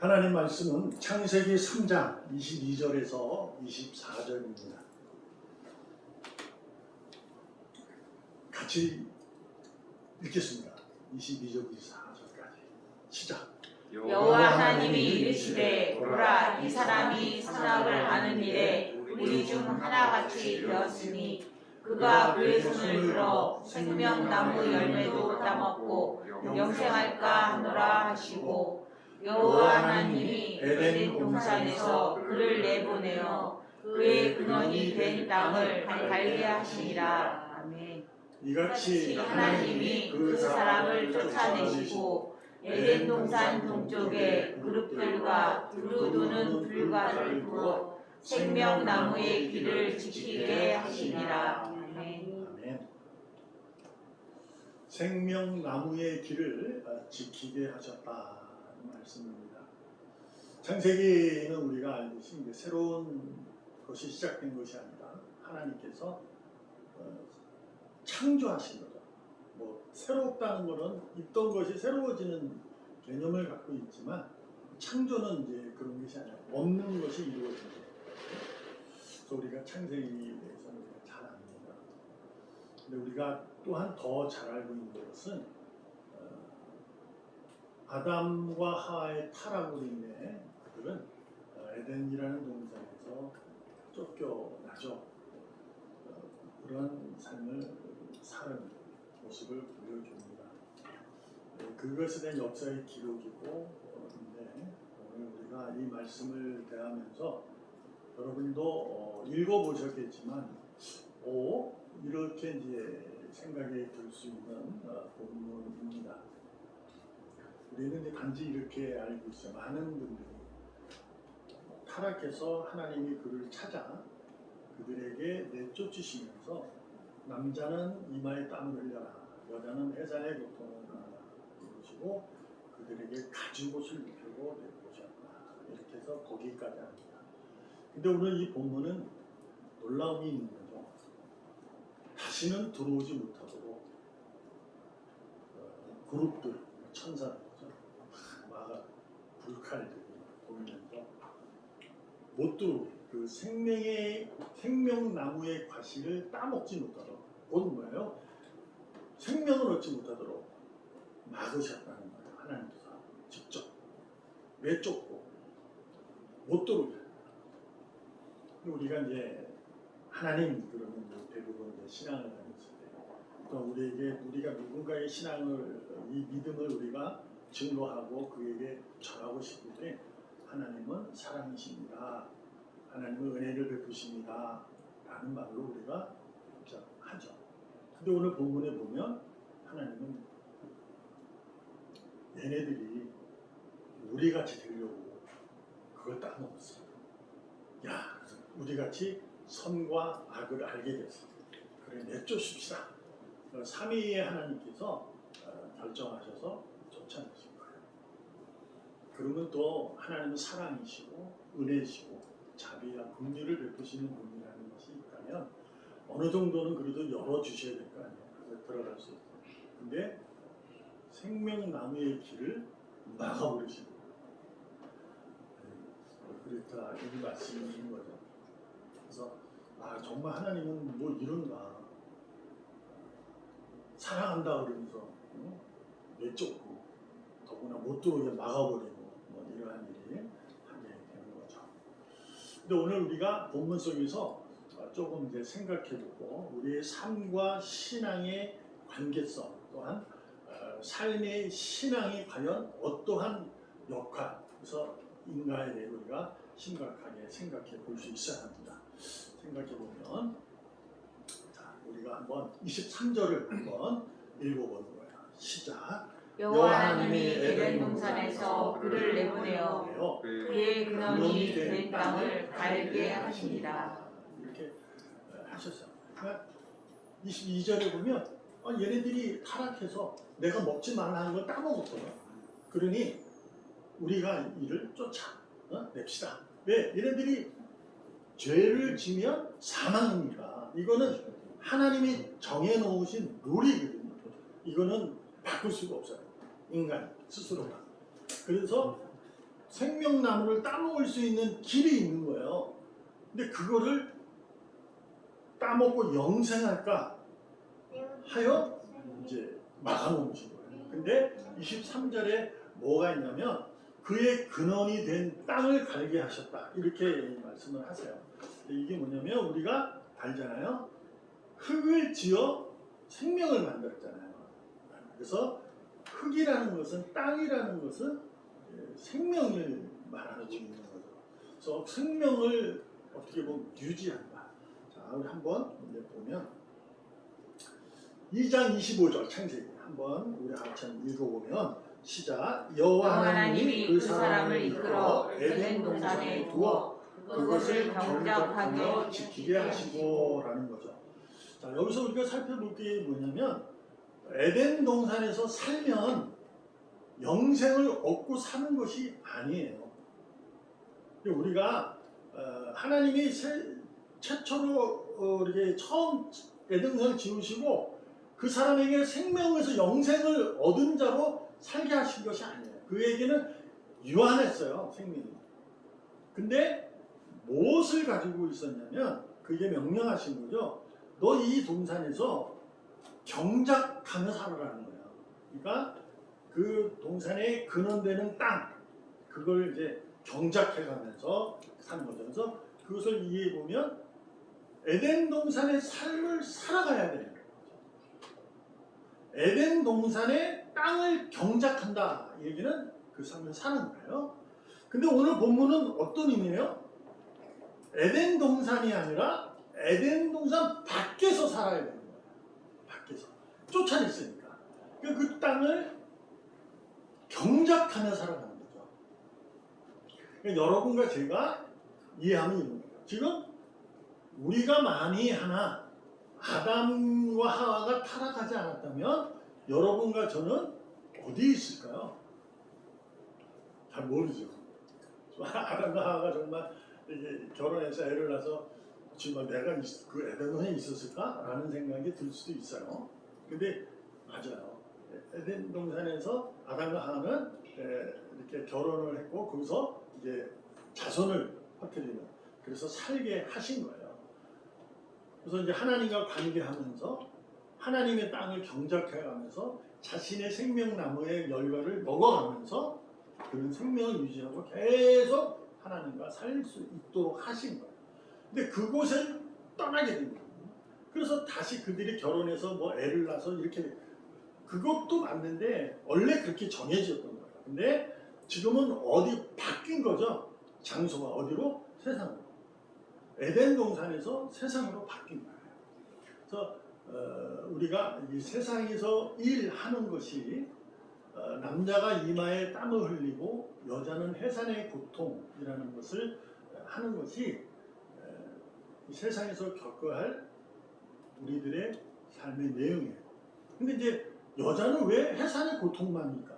하나님 말씀은 창세기 3장 22절에서 24절입니다. 같이 읽겠습니다. 22절 24절까지 시작. 여호와 하나님이 이르시되 보라 이 사람이 선악을 아는 일에 우리 중 하나같이 되었으니 그가 그의 손을 들어 생명나무 열매도 따먹고 영생할까 하노라 하시고 여호와 하나님이 에덴 동산에서 그를 내보내어 그의 근원이 된 땅을 갈게 하시니라. 아멘. 이같이 하나님이 그 사람을 쫓아내시고 에덴 동산 동쪽에 그룹들과 두루두는 불가를 두어 생명나무의 길을 지키게 하시니라. 아멘. 아멘. 생명나무의 길을 지키게 하셨다 말씀입니다. 창세기는 우리가 알듯이 이제 새로운 것이 시작된 것이 아니라 하나님께서 창조하신 거죠. 뭐 새롭다는 것은 있던 것이 새로워지는 개념을 갖고 있지만 창조는 이제 그런 것이 아니라 없는 것이 이루어지는 거예요. 그래서 우리가 창세기에 대해서는 우리가 잘 압니다. 근데 우리가 또한 더 잘 알고 있는 것은 아담과 하와의 타락으로 인해 그들은 에덴이라는 동산에서 쫓겨나죠. 그런 삶을 사는 모습을 보여줍니다. 그것에 대한 역사의 기록이고 인데 오늘 우리가 이 말씀을 대하면서 여러분도 읽어보셨겠지만 이렇게 이제 생각이 들 수 있는 본문입니다. 우리는 이제 단지 이렇게 알고 있어요. 많은 분들이 타락해서 하나님이 그를 찾아 그들에게 내쫓으시면서 남자는 이마에 땀을 흘려라, 여자는 해산의 고통을 당하라 이러시고 그들에게 가죽옷을 입히고 내보셨다. 이렇게 해서 거기까지 합니다. 근데 오늘 이 본문은 놀라움이 있는 거죠. 다시는 들어오지 못하도록 그룹들, 천사들이죠. 막 불칼들이 보이면서 못 들어오게 그 생명나무의 과실을 따먹지 못하도록 곧 뭐예요? 생명을 얻지 못하도록 막으셨다는 거예요. 하나님께서 직접 내쫓고 못 들어오게. 우리가 이제 하나님 그러면 대부분 이제 신앙을 다녔을 때, 또 우리가 누군가의 신앙을 이 믿음을 우리가 증거하고 그에게 전하고 싶을 때 하나님은 사랑이십니다. 하나님은 은혜를 베푸십니다. 라는 말로 우리가 하죠. 근데 오늘 본문에 보면 하나님은 얘네들이 우리같이 되려고 그걸 따먹었어요. 그래서 우리같이 선과 악을 알게 됐어요. 그래 내쫓읍시다. 삼위의 하나님께서 결정하셔서 쫓아내신 거예요. 그러면 또 하나님은 사랑이시고 은혜시고 자비와 긍휼을 베푸시는 분이라는 것이 있다면 어느 정도는 그래도 열어주셔야 될 거 아니에요. 그래서 들어갈 수 있고. 근데 생명나무의 길을 막아버리시는 거예요. 그렇다 이 말씀인 거죠. 그래서 정말 하나님은 뭐 이런가, 사랑한다 그러면서 내쫓고 더구나 못 들어오게 막아버리고 뭐 이러한 일이 하게 되는 거죠. 근데 오늘 우리가 본문 속에서 조금 이제 생각해보고 우리의 삶과 신앙의 관계성 또한 삶의 신앙이 과연 어떠한 역할, 그래서 인가에 대해 우리가 심각하게 생각해 볼 수 있어야 합니다. 생각해 보면 우리가 한번 23절을 한번 읽어보는 거예요. 시작. 여호와 하나님이 에덴 동산에서 그를 내보내어 그의 근원이 된 땅을 갈게 하시니라. 이렇게 하셨어요. 22절에 보면 얘네들이 타락해서 내가 먹지 말라 하는 걸 따먹었거든. 그러니 우리가 이를 쫓아냅시다. 왜? 얘네들이 죄를 지면 사망입니다. 이거는 하나님이 정해놓으신 룰이거든요. 이거는 바꿀 수가 없어요. 인간 스스로가. 그래서 생명나무를 따먹을 수 있는 길이 있는 거예요. 근데 그거를 따먹고 영생할까 하여 이제 막아놓으신 거예요. 근데 23절에 뭐가 있냐면 그의 근원이 된 땅을 갈게 하셨다. 이렇게 말씀을 하세요. 이게 뭐냐면 우리가 알잖아요. 흙을 지어 생명을 만들었잖아요. 그래서 흙이라는 것은 땅이라는 것은 생명을 말하는 있는 거죠. 그래서 생명을 어떻게 보면 유지한다. 자, 우리 한번 보면 2장 25절 창세기 한번 우리 같이 읽어보면 시작. 여호와 하나님이 그 사람을 이끌어 에덴 동산에 두어 그것을 경작하게 지키게 하시고라는 거죠. 자, 여기서 우리가 살펴볼 게 뭐냐면 에덴 동산에서 살면 영생을 얻고 사는 것이 아니에요. 우리가 하나님이 최초로 이렇게 처음 에덴 동산을 지으시고 그 사람에게 생명에서 영생을 얻은 자로 살게 하신 것이 아니에요. 그에게는 유한했어요, 생명이. 근데 무엇을 가지고 있었냐면 그게 명령하신 거죠. 너 이 동산에서 경작하며 살아라는 거예요. 그러니까 그 동산에 근원되는 땅, 그걸 이제 경작해가면서 사는 거죠. 그래서 그것을 이해해 보면 에덴 동산의 삶을 살아가야 되는 거죠. 에덴 동산의 땅을 경작한다. 이 얘기는 그 삶을 사는 거예요. 근데 오늘 본문은 어떤 의미예요? 에덴 동산이 아니라 에덴 동산 밖에서 살아야 되는 거예요. 밖에서. 쫓아냈으니까. 그 땅을 경작하며 살아가는 거죠. 그러니까 여러분과 제가 이해하면 이런 거예요. 지금 우리가 만이 하나 아담과 하와가 타락하지 않았다면 여러분과 저는 어디에 있을까요? 잘 모르죠. 아담과 하와가 정말 결혼해서 애를 낳아서 정말 내가 그 에덴에 있었을까? 라는 생각이 들 수도 있어요. 근데 맞아요. 에덴 동산에서 아담과 하와는 이렇게 결혼을 했고 거기서 이제 자손을 퍼뜨리는 그래서 살게 하신 거예요. 그래서 이제 하나님과 관계하면서 하나님의 땅을 경작해가면서 자신의 생명나무의 열매를 먹어가면서 그런 생명을 유지하고 계속 하나님과 살 수 있도록 하신 거예요. 근데 그곳을 떠나게 된 거예요. 그래서 다시 그들이 결혼해서 뭐 애를 낳아서 이렇게 그것도 맞는데 원래 그렇게 정해졌던 거예요. 근데 지금은 어디 바뀐 거죠? 장소가 어디로? 세상으로. 에덴 동산에서 세상으로 바뀐 거예요. 그래서 우리가 이 세상에서 일하는 것이 남자가 이마에 땀을 흘리고 여자는 해산의 고통이라는 것을 하는 것이 이 세상에서 겪어야 할 우리들의 삶의 내용이에요. 근데 이제 여자는 왜 해산의 고통만입니까?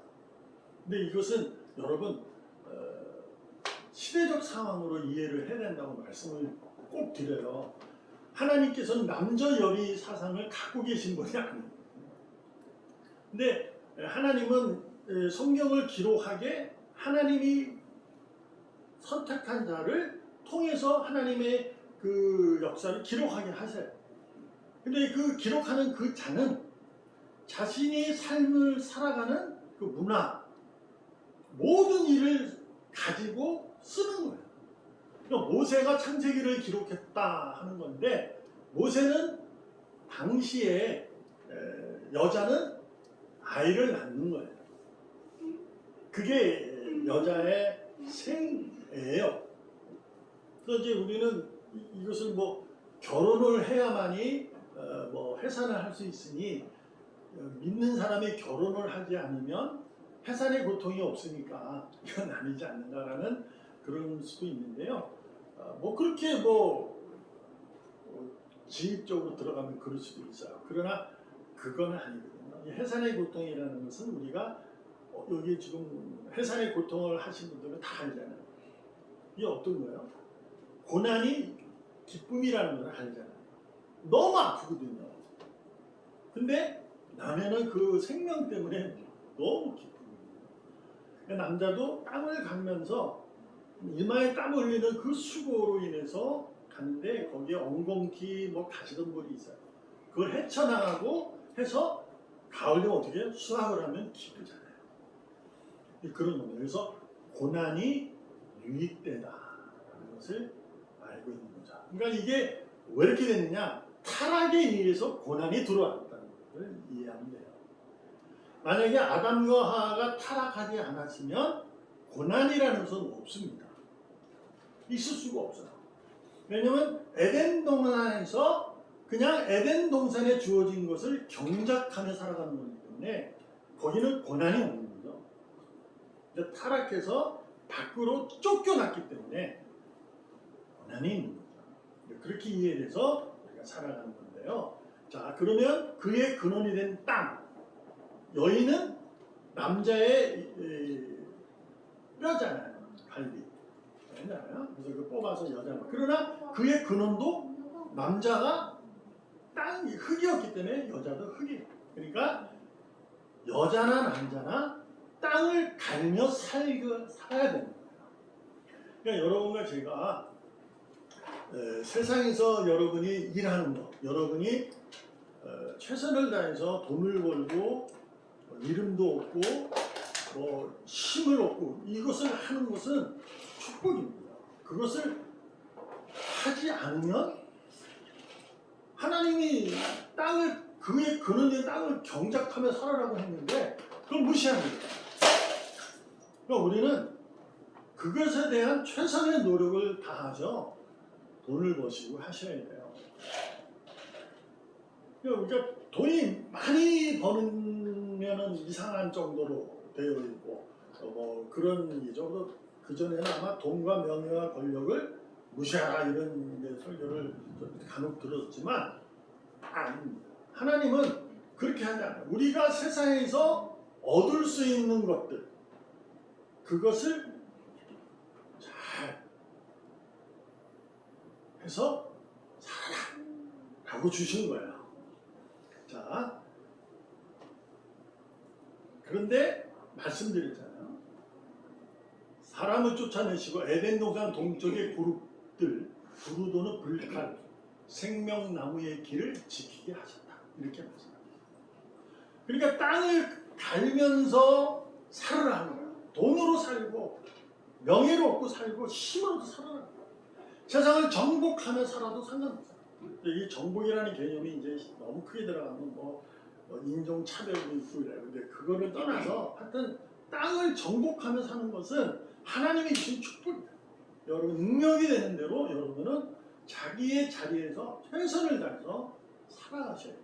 근데 이것은 여러분 시대적 상황으로 이해를 해야 된다고 말씀을 꼭 드려요. 하나님께서는 남녀여비 사상을 갖고 계신 분이 아니에요. 근데 하나님은 성경을 기록하게 하나님이 선택한 자를 통해서 하나님의 그 역사를 기록하게 하세요. 근데 그 기록하는 그 자는 자신이 삶을 살아가는 그 문화, 모든 일을 가지고 쓰는 거예요. 그러니까 모세가 창세기를 기록했다 하는 건데 모세는 당시에 여자는 아이를 낳는 거예요. 그게 여자의 생애예요. 그래서 이제 우리는 이것을 뭐 결혼을 해야만이 뭐 해산을 할 수 있으니 믿는 사람이 결혼을 하지 않으면 해산의 고통이 없으니까 이건 아니지 않는가라는 그런 수도 있는데요. 뭐 그렇게 뭐 지입적으로 들어가면 그럴 수도 있어요. 그러나 그건 아니거든요. 해산의 고통이라는 것은 우리가 여기 지금 해산의 고통을 하신 분들은 다 알잖아요. 이게 어떤 거예요? 고난이 기쁨이라는 걸 알잖아요. 너무 아프거든요. 근데 나면은 그 생명 때문에 너무 기쁨이에요. 남자도 땀을 가면서 이마에 땀 흘리는 그 수고로 인해서 가는데 거기에 엉겅퀴 뭐 가시덤불이 있어요. 그걸 헤쳐나가고 해서 가을 되면 어떻게 해요? 수확을 하면 기쁘잖아요. 그런 겁니다. 그래서 고난이 유익되다라는 것을 알고 있는 거죠. 그러니까 이게 왜 이렇게 됐느냐? 타락에 의해서 고난이 들어왔다는 것을 이해하면 돼요. 만약에 아담과 하와가 타락하지 않았으면 고난이라는 것은 없습니다. 있을 수가 없어요. 왜냐하면 에덴 동산에서 그냥 에덴 동산에 주어진 것을 경작하며 살아가는 거기 때문에 거기는 고난이 없는 거죠. 근데 타락해서 밖으로 쫓겨났기 때문에 고난이 있는 거죠. 그렇게 이해돼서 우리가 살아가는 건데요. 자, 그러면 그의 근원이 된 땅, 여인은 남자의 뼈잖아요. 갈비. 뼈잖아요. 그래서 그 뽑아서 여자가. 그러나 그의 근원도 남자가 땅이 흙이었기 때문에 여자도 흙이에요. 그러니까 여자나 남자나 땅을 갈며 살아야 되는 거예요. 그러니까 여러분과 제가 세상에서 여러분이 일하는 것, 여러분이 최선을 다해서 돈을 벌고 이름도 얻고 뭐 힘을 얻고 이것을 하는 것은 축복입니다. 그것을 하지 않으면 하나님이 땅을 그의 근원의 땅을 경작하며 살아라고 했는데 그걸 무시합니다. 그러니까 우리는 그것에 대한 최선의 노력을 다하죠. 돈을 버시고 하셔야 돼요. 그러니까 돈이 많이 버는 이상한 정도로 되어 있고 뭐 그런 얘기죠. 그 전에는 아마 돈과 명예와 권력을 무시하라 이런 설교를 간혹 들었지만 아닙니다. 하나님은 그렇게 하지 않아요. 우리가 세상에서 얻을 수 있는 것들 그것을 잘 해서 살아라 라고 주신 거예요. 자, 그런데 말씀드렸잖아요. 사람을 쫓아내시고 에덴 동산 동쪽의 그룹들 부르도는 불칼 생명나무의 길을 지키게 하셨다. 이렇게 말씀합니다. 그러니까 땅을 갈면서 살아라는 거예요. 돈으로 살고 명예로 얻고 살고 힘으로도 살아라는 거예요. 세상을 정복하며 살아도 상관없어요. 이 정복이라는 개념이 이제 너무 크게 들어가면 뭐 인종차별도 있고 이래요. 근데 그거를 떠나서 하여튼 땅을 정복하며 사는 것은 하나님이 주신 축복입니다. 여러분 능력이 되는 대로 여러분은 자기의 자리에서 최선을 다해서 살아가셔야 돼요.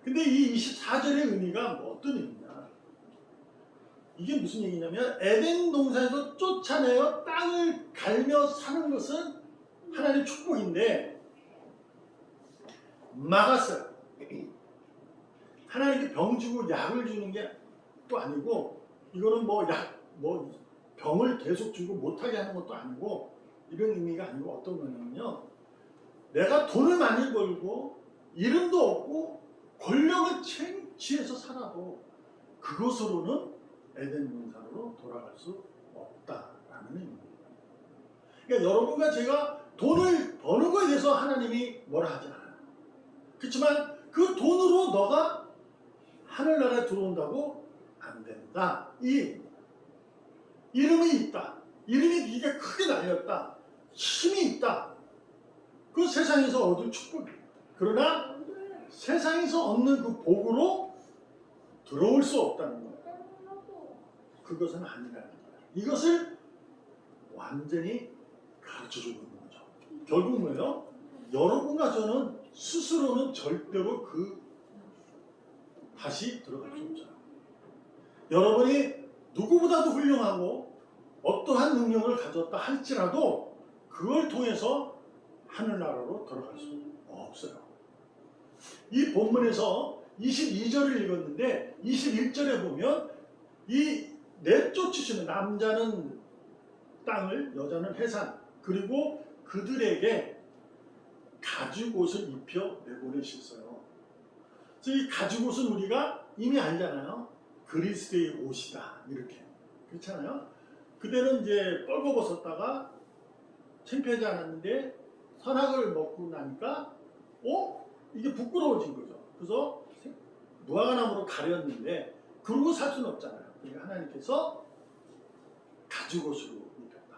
근데 이 24절의 의미가 뭐 어떤 의미냐? 이게 무슨 얘기냐면 에덴 동산에서 쫓아내어 땅을 갈며 사는 것은 하나님의 축복인데 막았어요. 하나님께 병 주고 약을 주는 게 또 아니고 이거는 뭐 병을 계속 주고 못하게 하는 것도 아니고 이런 의미가 아니고 어떤 거냐면요. 내가 돈을 많이 벌고 이름도 얻고 권력을 취해서 살아도 그것으로는 에덴 동산으로 돌아갈 수 없다라는 의미입니다. 그러니까 여러분과 제가 돈을 버는 거에 대해서 하나님이 뭐라 하지 않아요. 그렇지만 그 돈으로 너가 하늘나라에 들어온다고 안 된다. 이 이름이 있다. 이름이 네가 크게 날렸다. 힘이 있다. 그 세상에서 얻을 축복이에요. 그러나 세상에서 얻는 그 복으로 들어올 수 없다는 거예요. 그것은 아니라는 거예요. 이것을 완전히 가르쳐주고 있는 거죠. 결국 뭐예요? 여러분과 저는 스스로는 절대로 다시 들어갈 수 없어요. 여러분이 누구보다도 훌륭하고 어떠한 능력을 가졌다 할지라도 그걸 통해서 하늘나라로 들어갈 수 없어요. 이 본문에서 22절을 읽었는데 21절에 보면 이 내쫓으시는 남자는 땅을 여자는 해산 그리고 그들에게 가죽옷을 입혀 내보내셨어요. 그래서 이 가죽옷은 우리가 이미 알잖아요. 그리스도의 옷이다 이렇게. 그렇잖아요. 그대는 이제 뻘거벗었다가 창피하지 않았는데 선악을 먹고 나니까 이게 부끄러워진 거죠. 그래서 무화과나무로 가렸는데 그러고 살 수는 없잖아요. 그러니까 하나님께서 가죽옷으로 입혔다.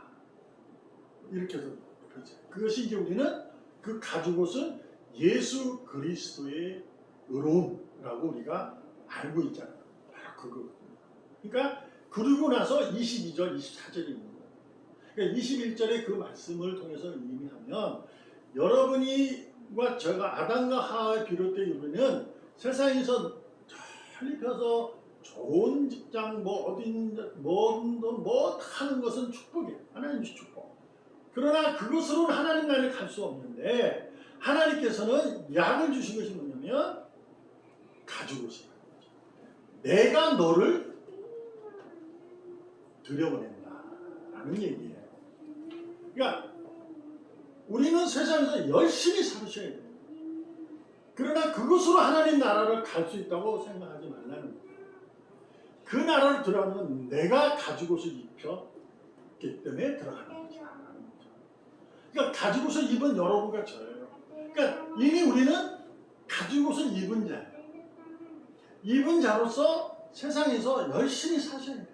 이렇게 해서 입혔죠. 그것이 이제 우리는 그 가죽옷은 예수 그리스도의 의로움이라고 우리가 알고 있잖아요. 바로 그거거든요. 그러니까 그러고 나서 22절, 24절이 있는 거예요. 그러니까 21절의 그 말씀을 통해서 의미하면 여러분이와 제가 아담과 하와에 비롯된 우리는 세상에서 잘 입혀서 좋은 직장 뭐 하는 것은 축복이에요. 하나님의 축복. 그러나 그것으로는 하나님 나라에 갈 수 없는데 하나님께서는 약을 주신 것이 뭐냐면 가죽옷이에요. 내가 너를 들여보낸다라는 얘기예요. 그러니까 우리는 세상에서 열심히 살으셔야 돼요. 그러나 그것으로 하나님 나라를 갈 수 있다고 생각하지 말라는 거예요. 그 나라를 들어가면 내가 가죽옷을 입혔기 때문에 들어가는 거죠. 그러니까 가죽옷을 입은 여러분과 저예요. 그러니까 이미 우리는 가죽옷을 입은 자예요. 입은 자로서 세상에서 열심히 사셔야 돼요.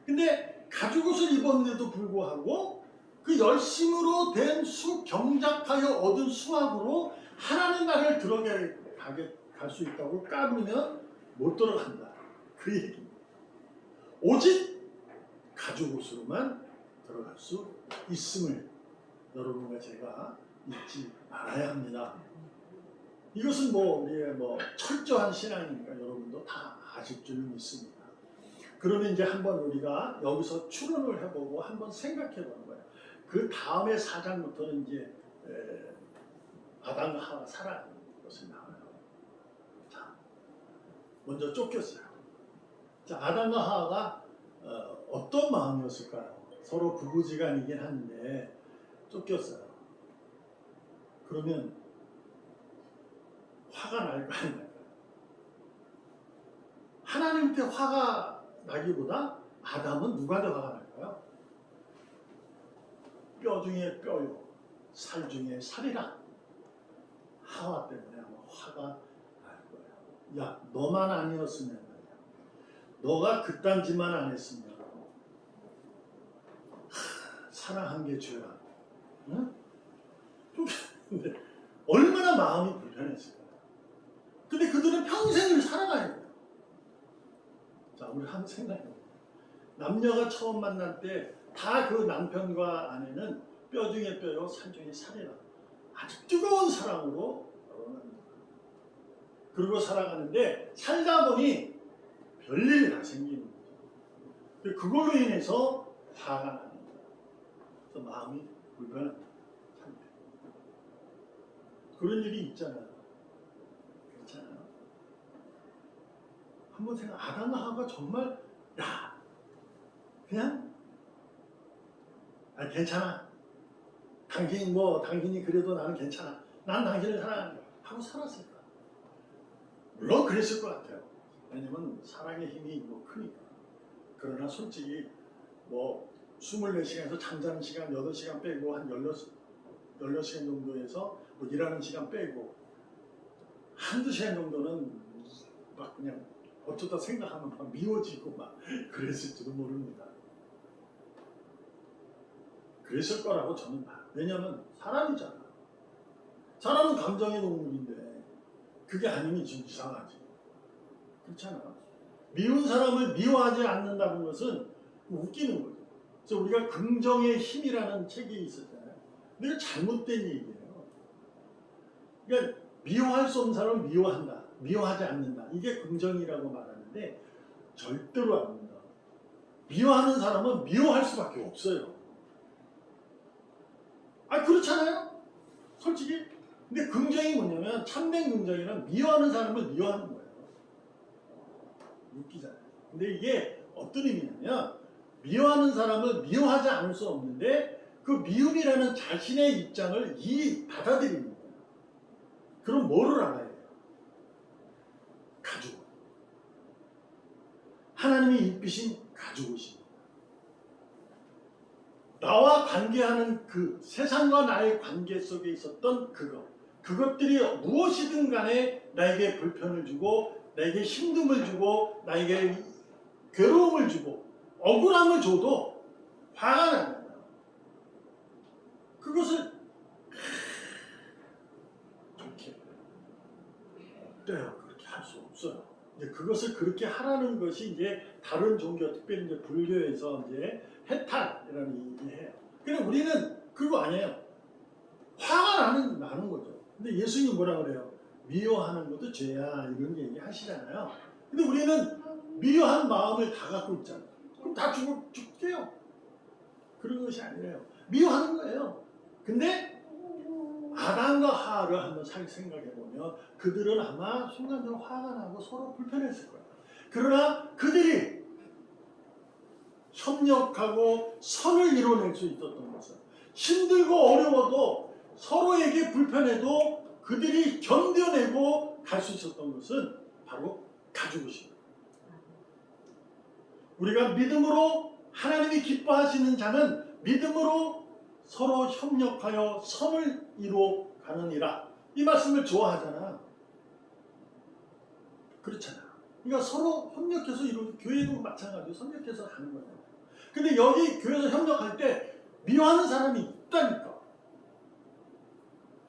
근데 가죽옷을 입었는데도 불구하고 그 열심으로 된 경작하여 얻은 수확으로 하나님 나라를 갈 수 있다고 까부면 못 들어간다. 그 얘기입니다. 오직 가죽옷으로만 들어갈 수 있음을 여러분과 제가 잊지 말아야 합니다. 이것은 우리의 철저한 신앙이니까 여러분도 다 아실 줄은 믿습니다. 그러면 이제 한번 우리가 여기서 추론을 해보고 한번 생각해 보는 거예요. 그 다음에 4장부터는 이제 아담과 하와 살아가는 것이 나와요. 자, 먼저 쫓겼어요. 자, 아담과 하와가 어떤 마음이었을까요? 서로 부부지간이긴 한데 쫓겼어요. 그러면 화가 날까요? 안 날까요? 하나님한테 화가 나기보다 아담은 누가 더 화가 날까요? 뼈 중에 뼈요, 살 중에 살이라. 하와 때문에 아마 화가 날 거예요. 야, 너만 아니었으면 말이야. 너가 그딴 짓만 안 했으면 사랑한 게 죄야. 응? 근데 얼마나 마음이 불편했을까요? 근데 그들은 평생을 살아가야 돼요. 자, 우리 한번 생각해보세요. 남녀가 처음 만날 때 다 그 남편과 아내는 뼈 중에 뼈요, 살 중에 살이라. 아주 뜨거운 사랑으로 결혼합니다. 그리고 살아가는데 살다 보니 별일이 다 생기는 거죠. 그걸로 인해서 화가 나는 거예요. 그래서 마음이 불편합니다. 그런 일이 있잖아요. 그렇잖아요. 한번 생각, 아담과 하와가 정말 그냥 괜찮아. 당신이 그래도 나는 괜찮아. 난 당신을 사랑한다. 하고 살았을까? 물론 그랬을 것 같아요. 왜냐면 사랑의 힘이 크니까. 그러나 솔직히 24시간에서 잠자는 시간 8시간 빼고 한 16시간 정도에서 일하는 시간 빼고 한두 시간 정도는 막 그냥 어쩌다 생각하면 막 미워지고 막 그랬을지도 모릅니다. 그랬을 거라고 저는 봐요. 왜냐하면 사람이잖아. 사람은 감정의 동물인데 그게 아니면 좀 이상하지. 그렇잖아. 미운 사람을 미워하지 않는다는 것은 웃기는 거죠. 그래서 우리가 긍정의 힘이라는 책이 있었잖아요. 근데 이거 잘못된 얘기예요. 그러니까 미워할 수 없는 사람을 미워한다. 미워하지 않는다. 이게 긍정이라고 말하는데 절대로 아닙니다. 미워하는 사람은 미워할 수밖에 없어요. 그렇잖아요? 솔직히. 근데 긍정이 뭐냐면 참된 긍정이란 미워하는 사람을 미워하는 거예요. 웃기잖아요. 근데 이게 어떤 의미냐면 미워하는 사람을 미워하지 않을 수 없는데 그 미움이라는 자신의 입장을 받아들이는 거예요. 그럼 뭐를 알아야 돼요? 가죽. 하나님이 입히신 가죽옷입니다. 나와 관계하는 그 세상과 나의 관계 속에 있었던 그것들이 무엇이든 간에 나에게 불편을 주고 나에게 힘듦을 주고 나에게 괴로움을 주고 억울함을 줘도 화가 나는 거예요. 그것을 그렇게 어때요? 그렇게 할 수 없어요. 이제 그것을 그렇게 하라는 것이 이제 다른 종교, 특별히 이제 불교에서 이제 해탈이라는 얘기해요. 근데 우리는 그거 아니에요. 화가 나는 거죠. 근데 예수님이 뭐라 그래요? 미워하는 것도 죄야 이런 얘기 하시잖아요. 근데 우리는 미워한 마음을 다 갖고 있잖아요. 그럼 다 죽게요. 그런 것이 아니래요. 미워하는 거예요. 근데 아담과 하와를 한번 생각해보면 그들은 아마 순간적으로 화가 나고 서로 불편했을 거예요. 그러나 그들이 협력하고 선을 이뤄낼 수 있었던 것은 힘들고 어려워도 서로에게 불편해도 그들이 견뎌내고 갈 수 있었던 것은 바로 가죽옷입니다. 우리가 믿음으로 하나님이 기뻐하시는 자는 믿음으로 서로 협력하여 선을 이루어가느니라. 이 말씀을 좋아하잖아. 그렇잖아. 그러니까 서로 협력해서 교회도 마찬가지로 협력해서 하는 거예요. 근데 여기 교회에서 협력할 때 미워하는 사람이 있다니까.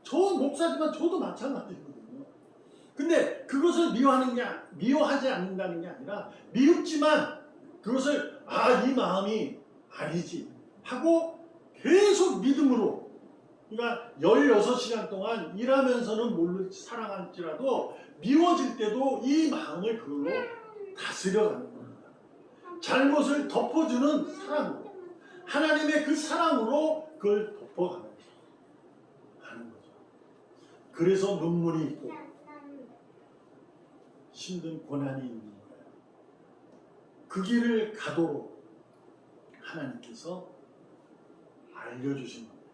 저 목사지만 저도 마찬가지거든요. 근데 그것을 미워하지 않는다는 게 아니라 미흡지만 그것을 이 마음이 아니지 하고 계속 믿음으로, 그러니까 16시간 동안 일하면서는 몰래 사랑할지라도 미워질 때도 이 마음을 그걸로 다스려가는 겁니다. 잘못을 덮어주는 사랑으로, 하나님의 그 사랑으로 그걸 덮어가면서 하는 거죠. 그래서 눈물이 있고 힘든 고난이 있는 거예요. 그 길을 가도록 하나님께서 알려주신 겁니다.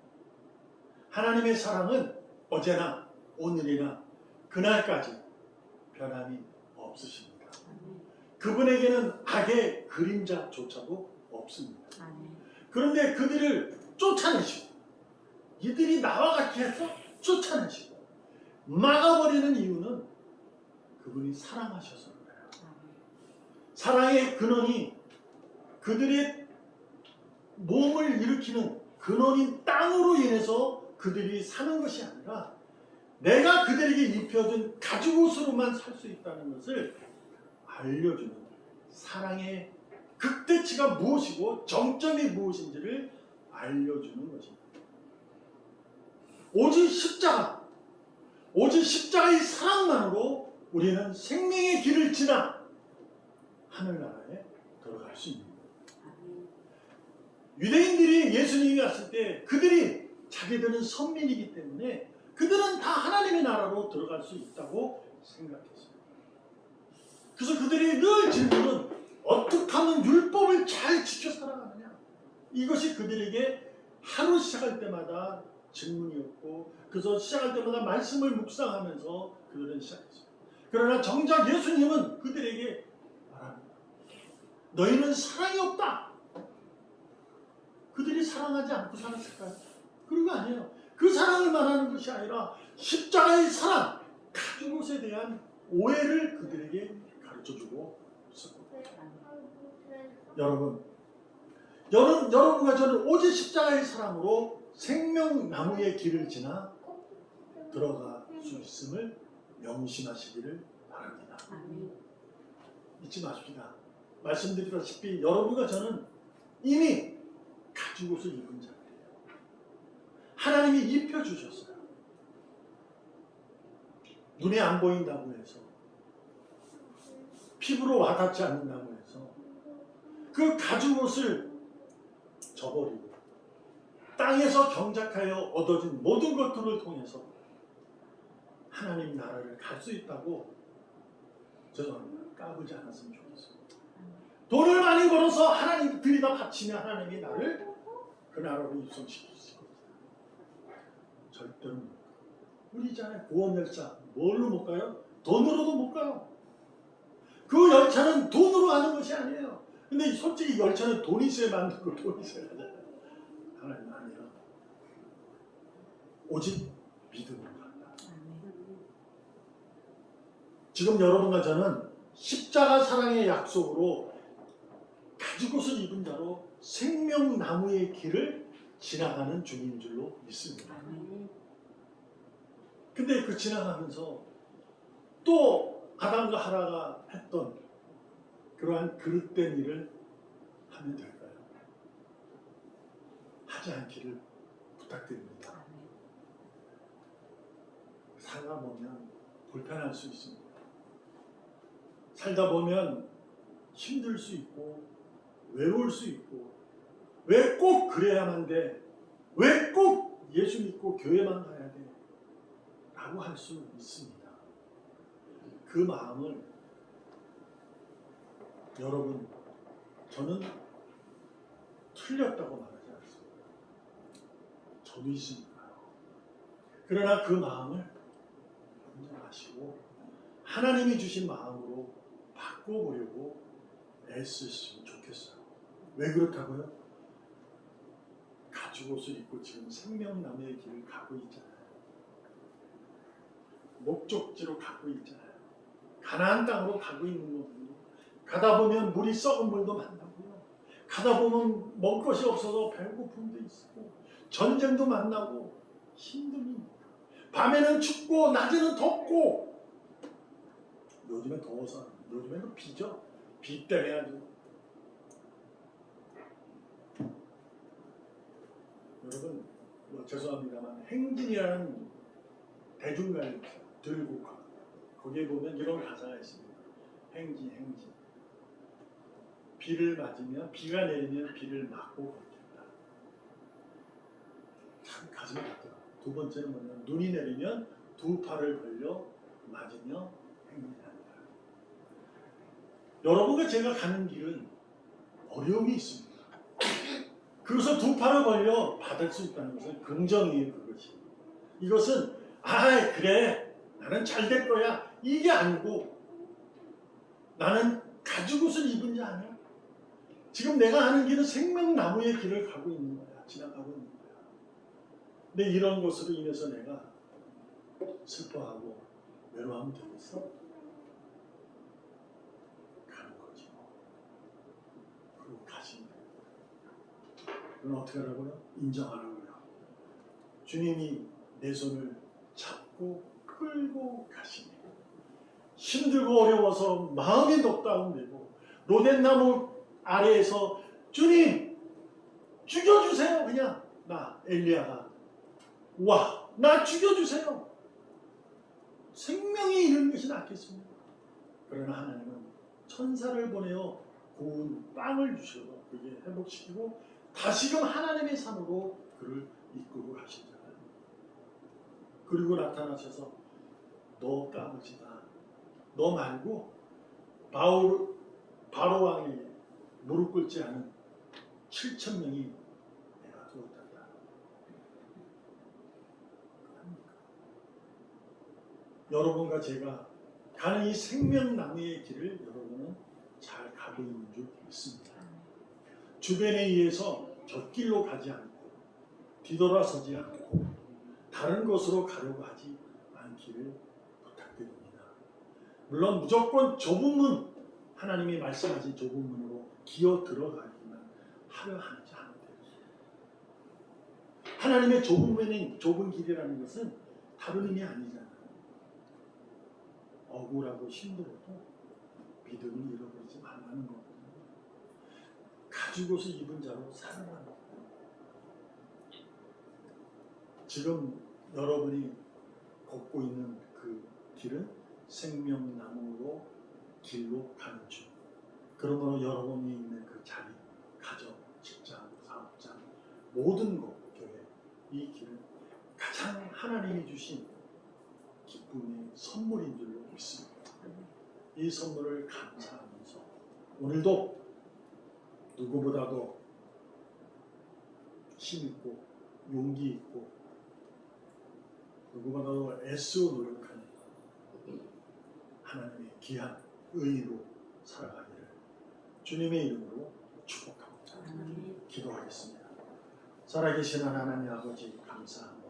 하나님의 사랑은 어제나 오늘이나 그날까지 변함이 없으십니다. 그분에게는 악의 그림자조차도 없습니다. 그런데 그들을 쫓아내시고 이들이 나와 같이 해서 쫓아내시고 막아버리는 이유는 그분이 사랑하셔서 그래요. 사랑의 근원이 그들의 몸을 일으키는 근원인 땅으로 인해서 그들이 사는 것이 아니라 내가 그들에게 입혀준 가죽옷으로만 살 수 있다는 것을 알려주는 사랑의 극대치가 무엇이고 정점이 무엇인지를 알려주는 것입니다. 오직 십자가의 사랑만으로 우리는 생명의 길을 지나 하늘나라에 들어갈 수 있는 거예요. 유대인들이 예수님이 왔을 때 그들이 자기들은 선민이기 때문에 그들은 다 하나님의 나라로 들어갈 수 있다고 생각했어요. 그래서 그들이 늘 질문은 어떻게 하면 율법을 잘 지켜 살아가느냐. 이것이 그들에게 하루 시작할 때마다 질문이었고, 그래서 시작할 때마다 말씀을 묵상하면서 그들은 시작했어요. 그러나 정작 예수님은 그들에게 말합니다. 너희는 사랑이 없다. 그들이 사랑하지 않고 살았을까요? 그런 거 아니에요. 그 사랑을 말하는 것이 아니라 십자가의 사랑, 가죽옷에 대한 오해를 그들에게 가르쳐주고 있었고, 여러분과 저는 오직 십자가의 사랑으로 생명나무의 길을 지나 들어갈 수 있음을 명심하시기를 바랍니다. 잊지 마십시다. 말씀드리다시피 여러분과 저는 이미 가죽옷을 입은 자예요. 하나님이 입혀주셨어요. 눈에 안 보인다고 해서, 피부로 와닿지 않는다고 해서 그 가죽옷을 저버리고 땅에서 경작하여 얻어진 모든 것들을 통해서 하나님 나라를 갈 수 있다고 저는 까불지 않았으면 좋겠어요. 돈을 많이 벌어서 하나님 들이다 바치면 하나님이 나를 그 나라로 입성시킬 수 있습니다. 절대로 못 가요. 우리 있잖아요. 고원열차 뭘로 못 가요? 돈으로도 못 가요. 그 열차는 돈으로 가는 것이 아니에요. 근데 솔직히 열차는 돈 있어야 만든 거, 돈 있어야 하잖아요. 하나님 아니야. 오직 믿음으로 간다. 지금 여러분과 저는 십자가 사랑의 약속으로 가죽옷을 입은 자로 생명나무의 길을 지나가는 중인 줄로 믿습니다. 근데 그 지나가면서 또 아담과 하나가 했던 그러한 그릇된 일을 하면 될까요? 하지 않기를 부탁드립니다. 살다 보면 불편할 수 있습니다. 살다 보면 힘들 수 있고 외로울 수 있고 왜 꼭 그래야만 돼? 왜 꼭 예수 믿고 교회만 가야 돼? 라고 할 수 있습니다. 그 마음을 여러분, 저는 틀렸다고 말하지 않습니다. 저도 있으니까요. 그러나 그 마음을 인정하시고 하나님이 주신 마음으로 바꿔보려고 애쓰시면 좋겠어요. 왜 그렇다고요? 가죽옷을 입고 지금 생명나무의 길을 가고 있잖아요. 목적지로 가고 있잖아요. 가나안 땅으로 가고 있는 거거든요. 가다 보면 물이 썩은 물도 만나고요. 가다 보면 먹을 것이 없어서 배고픔도 있고 전쟁도 만나고 힘듭니다. 밤에는 춥고 낮에는 덥고 요즘에 더워서 요즘에는 비죠. 비 때문에 아주 여러분 죄송합니다만 행진이라는 대중가요 있어요. 들국화 거기에 보면 이런 가사가 있습니다. 행진 비를 맞으면 비가 내리면 비를 맞고 걷겠다. 참 가슴이 아프더라고요. 두 번째는 뭐냐면 눈이 내리면 두 팔을 벌려 맞으며 행진한다. 여러분과 제가 가는 길은 어려움이 있습니다. 그래서 두 팔을 벌려 받을 수 있다는 것은 긍정이에요. 그것이. 이것은 그래 나는 잘 될 거야 이게 아니고 나는 가죽옷을 입은 자 아니야. 지금 내가 하는 길은 생명나무의 길을 가고 있는 거야. 지나가고 있는 거야. 근데 이런 것으로 인해서 내가 슬퍼하고 외로워하면 되겠어? 가는 거지. 그리고 가시면 돼요. 그럼 어떻게 하라고요? 인정하라고요. 주님이 내 손을 잡고 끌고 가시니 힘들고 어려워서 마음이 녹다운되고 로덴나무 아래에서 주님 죽여주세요. 그냥 나 엘리야가 나 죽여주세요. 생명이 이르는 것이 낫겠습니다. 그러나 하나님은 천사를 보내어 구운 빵을 주셔서 그게 회복시키고 다시금 하나님의 산으로 그를 이끌고 가시잖아요. 그리고 나타나셔서 너 까부지다. 너 말고 바로 왕에게 무릎 꿇지 않은 7,000명이 내가 두었단다. 여러분과 제가 가는 이 생명나무의 길을 여러분은 잘 가고 있는 줄 믿습니다. 주변에 의해서 곁길로 가지 않고 뒤돌아서지 않고 다른 곳으로 가려고 하지 않기를 부탁드립니다. 물론 무조건 좁은 문, 하나님이 말씀하신 좁은 문으로 기어 들어가기만 하려 하지 않아요. 하나님의 좁은 문이 좁은 길이라는 것은 다른 의미 아니잖아요. 억울하고 힘들어도 믿음을 잃어버리지 말라는 거거든요. 가죽옷을 입은 자로 살아가는 거예요. 지금 여러분이 걷고 있는 그 길은 생명나무로 길로 가는 중. 그러므로 여러분이 있는 그 자리, 가정, 직장, 사업장, 모든 것, 교회, 이 길은 가장 하나님이 주신 기쁨의 선물인 줄로 믿습니다. 이 선물을 감사하면서 오늘도 누구보다도 힘있고 용기 있고 누구보다도 애쓰고 노력하는 하나님의 귀한 의로 살아가기를 주님의 이름으로 축복합니다. 기도하겠습니다. 살아계신 하나님 아버지 감사합니다.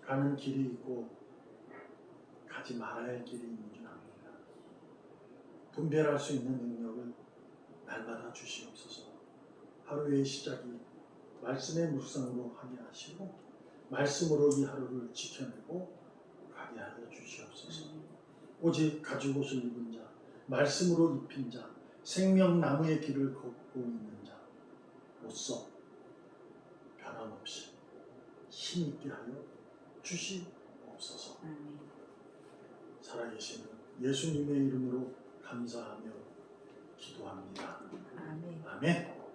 가는 길이 있고 가지 말아야 할 길이 있는 줄 압니다. 분별할 수 있는 능력을 날마다 주시옵소서. 하루의 시작이 말씀의 묵상으로 하게 하시고 말씀으로 이 하루를 지켜내고 가게 하여 주시옵소서. 오직 가죽 옷을 입은 자, 말씀으로 입힌 자, 생명나무의 길을 걷고 있는 자로서 변함없이 힘있게 하여 주시옵소서. 살아계시는 예수님의 이름으로 감사하며 기도합니다. 아멘. 아멘.